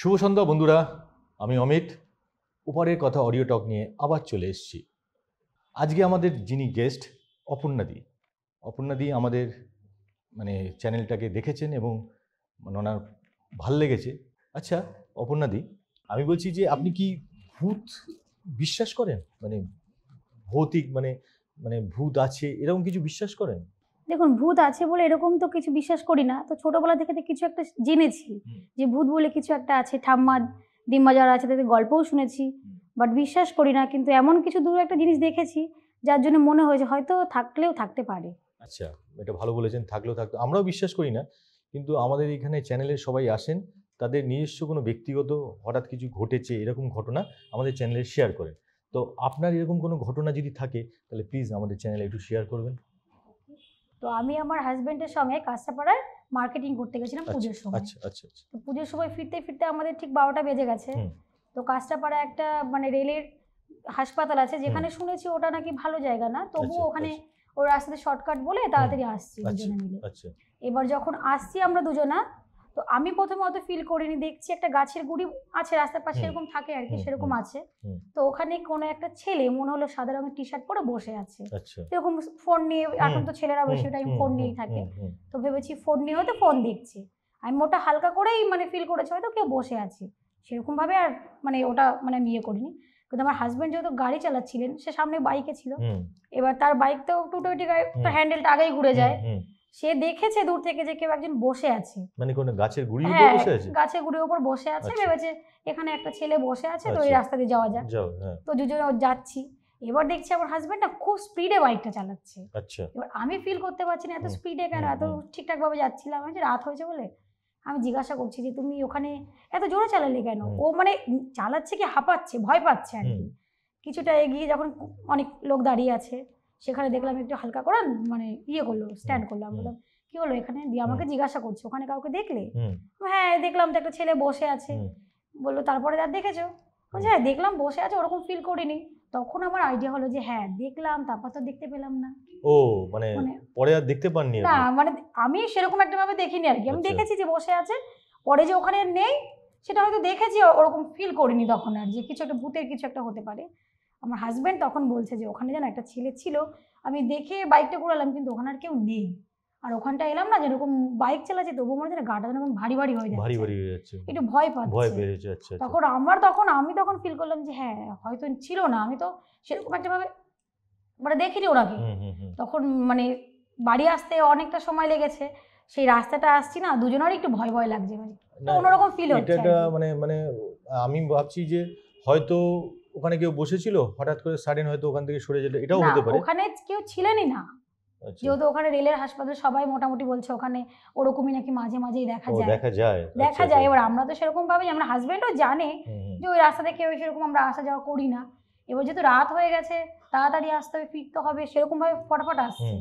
শুভ সন্ধ্যা বন্ধুরা, আমি অমিত ওপারের কথা অডিও টক নিয়ে আবার চলে এসেছি। আজকে আমাদের যিনি গেস্ট অপর্ণাদি আমাদের চ্যানেলটাকে দেখেছেন এবং ওনার ভাল লেগেছে। আচ্ছা অপর্ণাদি, আমি বলছি যে আপনি কি ভূত বিশ্বাস করেন? ভৌতিক ভূত আছে এরকম কিছু বিশ্বাস করেন? দেখুন, ভূত আছে বলে এরকম তো কিছু বিশ্বাস করি না। তো ছোটবেলা থেকে তো কিছু একটা জেনেছি যে ভূত বলে কিছু একটা আছে। ঠাম্মা দিম্মা যারা আছে তাদের গল্পও শুনেছি, বাট বিশ্বাস করি না। কিন্তু এমন কিছু দূর একটা জিনিস দেখেছি যার জন্য মনে হয়েছে হয়তো থাকলেও থাকতে পারে। আচ্ছা, এটা ভালো বলেছেন, থাকলেও থাকতো। আমরাও বিশ্বাস করি না, কিন্তু আমাদের এখানে চ্যানেলের সবাই আসেন, তাদের নিজস্ব কোনো ব্যক্তিগত হঠাৎ কিছু ঘটেছে এরকম ঘটনা আমাদের চ্যানেলে শেয়ার করেন। তো আপনার এরকম কোনো ঘটনা যদি থাকে তাহলে প্লিজ আমাদের চ্যানেলে একটু শেয়ার করবেন। তো আমি আমার হাজবেন্ডের সঙ্গে কাঁচরাপাড়ায় মার্কেটিং করতে গেছিলাম পুজোর সময়। আচ্ছা আচ্ছা আচ্ছা। তো পুজোর সময় ফিরতে ফিরতে আমাদের ঠিক 12টা বেজে গেছে। তো কাঁচরাপাড়ায় একটা রেলের হাসপাতাল আছে, যেখানে শুনেছি ওটা নাকি ভালো জায়গা না, তবুও ওখানে ওই রাস্তাতে শর্টকাট বলে তাড়াতাড়ি আসছি দুজনে মিলে। এবার যখন আসছি আমরা দুজনা, তো আমি প্রথমে অত ফিল করিনি, দেখছি একটা গাছের গুড়ি আছে রাস্তার পাশে, এরকম থাকে আর কি, সেরকম আছে। তো ওখানে কোনো একটা ছেলে মনে হলো সাদা রঙের টি শার্ট পরে বসে আছে, এরকম ফোন নিয়ে। এখন তো ছেলেরা বেশি টাইম ফোন নিয়েই থাকে, তো ভেবেছি ফোন নিয়ে হয়তো ফোন দেখছি। আমি ওটা হালকা করেই ফিল করেছি হয়তো কেউ বসে আছে, সেরকম ভাবে আর ওটা আমি ইয়ে করিনি। কিন্তু আমার হাজবেন্ড যেহেতু গাড়ি চালাচ্ছিলেন, সে সামনে বাইকে ছিল, এবার তার বাইক তো 220 গাড়ি, তার হ্যান্ডেলটা আগেই ঘুরে যায়। সে দেখেছে দূর থেকে যে কেউ একজন বসে আছে, কোনো গাছের গুড়ির উপর বসে আছে। গাছের গুড়ির উপর বসে আছে, ভেবেছে এখানে একটা ছেলে বসে আছে, তো এই রাস্তা দিয়ে যাওয়া যাক। তো দুজনে যাচ্ছি। এবার দেখছি আমার হাজবেন্ড না খুব স্পিডে বাইকটা চালাচ্ছে। এবার আমি ফিল করতে পারছি না এত স্পিডে কেন, এত ঠিকঠাক ভাবে যাচ্ছিলাম। আমি রাত হয়েছে বলে আমি জিজ্ঞাসা করছি যে তুমি ওখানে এত জোরে চালালে কেন? ও চালাচ্ছে কি হাঁপাচ্ছে, ভয় পাচ্ছে আর কি। কিছুটা এগিয়ে যখন অনেক লোক দাঁড়িয়ে আছে, সেখানে দেখলাম একটু হালকা করে ইয়ে করলো, স্ট্যান্ড করলাম। বললাম কি হলো এখানে? দিয়ে আমাকে জিজ্ঞাসা করছে ওখানে কাউকে দেখলে? হ্যাঁ দেখলাম তো, একটা ছেলে বসে আছে। বললো তারপরে আর দেখেছো? বলছে হ্যাঁ দেখলাম বসে আছে, ওরকম ফিল করিনি। তখন আমার আইডিয়া হলো যে হ্যাঁ দেখলাম, তারপর তো দেখতে পেলাম না। ও পরে আর দেখতে পাননি? না আমি সেরকম একটা ভাবে দেখিনি আর কি। আমি দেখেছি যে বসে আছে, পরে যে ওখানে নেই সেটা হয়তো দেখেছি, ওরকম ফিল করিনি তখন আর যে কিছু একটা ভূতের কিছু একটা হতে পারে। আমার হাজবেন্ড তখন বলছে যে ওখানে যেন একটা ছেলে ছিল, আমি দেখে বাইকটা ঘোরালাম কিন্তু ওখানে আর কেউ নেই। আর ওখানটা এলাম না, যেরকম বাইক চালাচ্ছে তবু মনে হচ্ছে গাটা যেন ভারী ভারী হয়ে যাচ্ছে, একটু ভয় পাচ্ছে। তখন আমি ফিল করলাম যে হ্যাঁ হয়তো ছিল না, আমি তো সেরকম একটা ভাবে দেখিনি ওনাকে। তখন বাড়ি আসতে অনেকটা সময় লেগেছে, সেই রাস্তাটা আসছি না, দুজনেরই একটু ভয় ভয় লাগছে, অন্যরকম ফিল হচ্ছে। এটা আমি ভাবছি যে হয়তো ওখানে কেউ বসেছিল, হঠাৎ করে সাডেন হয়তো ওখান থেকে সরে যেতে, এটাও হতে পারে। ওখানে কেউ ছিলেনই না, যেহেতু ওখানে রেলের হাসপাতাল, সবাই মোটামুটি বলছে ওখানে ওরকমই নাকি মাঝে মাঝেই দেখা যায়। এবার আমরা তো সেরকম ভাবে, আমরা হাজবেন্ডও জানে যে ওই রাস্তা থেকে সেরকম আমরা আসা যাওয়া করি না। এবার যেহেতু রাত হয়ে গেছে, তাড়াতাড়ি আসতে হবে, ফিরতে হবে, সেরকম ভাবে ফটাফট আসছে।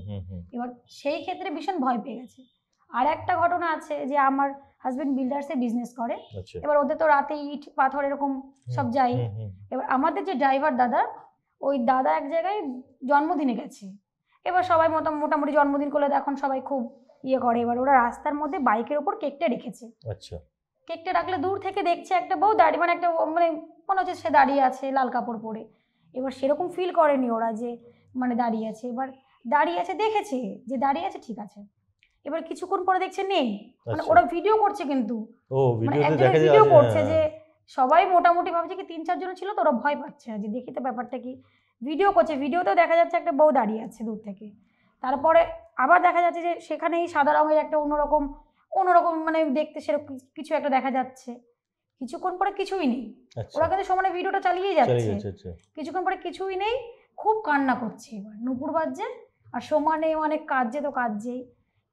এবার সেই ক্ষেত্রে ভীষণ ভয় পেয়ে গেছে। আর একটা ঘটনা আছে যে আমার হাজবেন্ড বিল্ডার্সে বিজনেস করে, এবার ওদের তো রাতে ইট পাথর এরকম সব যায়। এবার আমাদের যে ড্রাইভার দাদা, ওই দাদা এক জায়গায় জন্মদিনে গেছে। এবার সবাই মোটামুটি জন্মদিন করলে এখন সবাই খুব ইয়ে করে। এবার ওরা রাস্তার মধ্যে বাইকের উপর কেকটা রেখেছে। কেকটা রাখলে দূর থেকে দেখছে একটা বউ দাঁড়িয়ে, একটা মনে হচ্ছে সে দাঁড়িয়ে আছে লাল কাপড় পরে। এবার সেরকম ফিল করেনি ওরা যে দাঁড়িয়ে আছে। এবার দাঁড়িয়ে আছে, দেখেছে যে দাঁড়িয়ে আছে, ঠিক আছে। এবার কিছুক্ষণ পরে দেখছে নেই, ওরা ভিডিও করছে, কিন্তু ভিডিও করছে যে সবাই মোটামুটি ভাবছে কি 3-4 জন ছিল, তো ওরা ভয় পাচ্ছে যে দেখি তো ব্যাপারটা কি। ভিডিও করছে, ভিডিওতেও দেখা যাচ্ছে একটা বউ দাঁড়িয়ে আছে দূর থেকে। তারপরে আবার দেখা যাচ্ছে যে সেখানেই সাদা রঙের একটা অন্যরকম দেখতে সেরকম কিছু একটা দেখা যাচ্ছে। কিছুক্ষণ পরে কিছুই নেই, ওরা কিন্তু সমানে ভিডিওটা চালিয়ে যাচ্ছে। কিছুক্ষণ পরে কিছুই নেই, খুব কান্না করছে। এবার নুপুর বাজছে আর সমানে কাঁদছেই।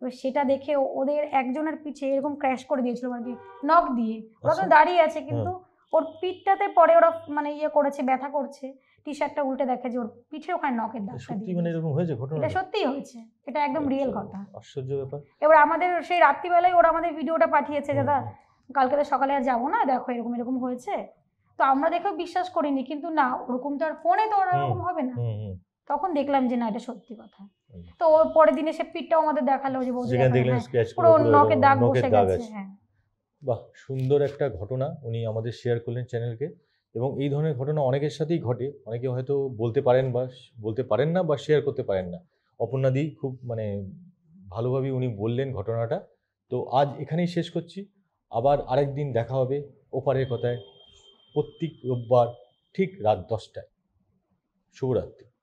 এবার সেটা দেখে ওদের একজনের পিঠে এরকম ক্র্যাশ করে দিয়েছিল আর কি, নখ দিয়ে। ওরা তো দাঁড়িয়ে আছে, কিন্তু ওর পিঠটাতে পরে ওরা ইয়ে করেছে, ব্যথা করছে। টি শার্টটা উল্টে দেখে যে ওর পিঠে ওখানে নখের দাগটা দিয়ে। এরকম হয়েছে ঘটনা? এটা সত্যিই হয়েছে, এটা একদম রিয়েল কথা। আশ্চর্য ব্যাপার। এবার আমাদের সেই রাত্রিবেলায় ওরা আমাদের ভিডিওটা পাঠিয়েছে, দাদা কালকে তো সকালে আর যাবো না, দেখো এরকম হয়েছে। তো আমরা দেখেও বিশ্বাস করিনি, কিন্তু না ওরকম তো আর ফোনে তো ওরকম হবে না। তখন দেখলাম যে না এটা সত্যি কথা। তো পরের দিনে সে পিঠটাও আমাদের দেখালো যে পুরো নখের দাগ বসে গেছে। হ্যাঁ, বাহ, সুন্দর একটা ঘটনা উনি আমাদের শেয়ার করলেন চ্যানেলকে। এবং এই ধরনের ঘটনা অনেকের সাথেই ঘটে, অনেকে হয়তো বলতে পারেন বা বলতে পারেন না বা শেয়ার করতে পারেন না। অপর্ণাদি খুব মানে ভালোভাবে উনি বললেন ঘটনাটা। তো আজ এখানেই শেষ করছি, আবার আরেকদিন দেখা হবে ওপারের কথায়, প্রত্যেক রোববার ঠিক রাত 10টায়। শুভরাত্রি।